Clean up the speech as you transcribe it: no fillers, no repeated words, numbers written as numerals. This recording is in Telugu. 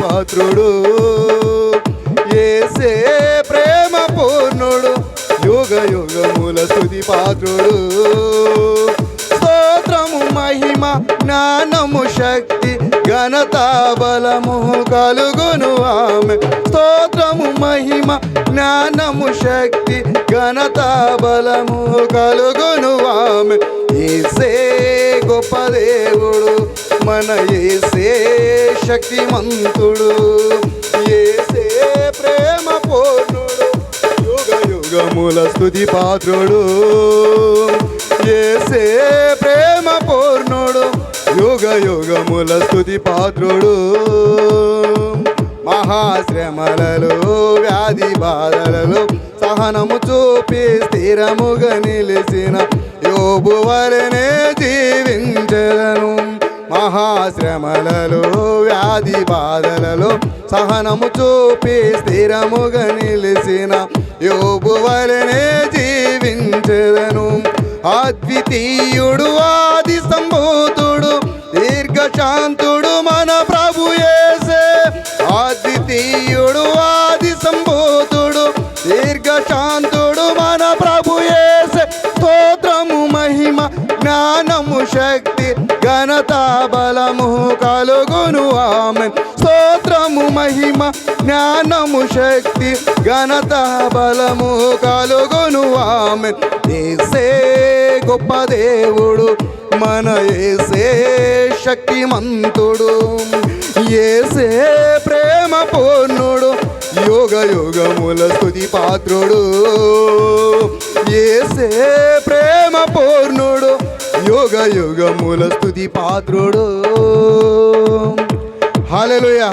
పాత్రుడు, యేసే ప్రేమ పూర్ణుడు, యుగ యుగముల స్తుతి పాత్రుడు. స్తోత్రము మహిమ జ్ఞానము శక్తి ఘనత బలము కలుగును ఆమె. స్తోత్రము మహిమ జ్ఞానము శక్తి ఘనత బలము కలుగును ఆమె. యేసే గొప్ప దేవుడు, మన యేసే శక్తిమంతుడు, యేసే ప్రేమ పూర్ణుడు, యుగ యుగముల స్తుతి పాత్రుడు. యేసే ప్రేమ పూర్ణుడు, యుగ యుగముల స్తుతి పాత్రుడు. మహాశ్రమలలో వ్యాధి బాధలలో సహనము చూపి స్థిరముగా నిలిచిన యోబు వలెనే జీవించెదను. మహాశ్రమలలో వ్యాధి బాధలలో సహనము చూపి స్థిరముగా నిలిచిన యోబు వలెనే జీవించెదను. అద్వితీయుడు ఆది సంభూతుడు దీర్ఘశాంతుడు మన ప్రభు యేసే. అద్వితీయుడు ఆది సంభూతుడు దీర్ఘశాంతుడు మన ప్రభు యేసే. స్తోత్రము మహిమ జ్ఞానము శక్తి ఘనత బలము కలుగును ఆమెన్. స్తోత్రము మహిమ జ్ఞానము శక్తి ఘనత బలము కలుగును ఆమెన్. యేసే గొప్ప దేవుడు, మన యేసే శక్తిమంతుడు, యేసే ప్రేమ పూర్ణుడు, యుగ యుగముల స్తుతి పాత్రుడు. యేసే ప్రేమ పూర్ణుడు, యుగ యుగముల స్తుతి పాత్రుడు. హల్లెలూయా.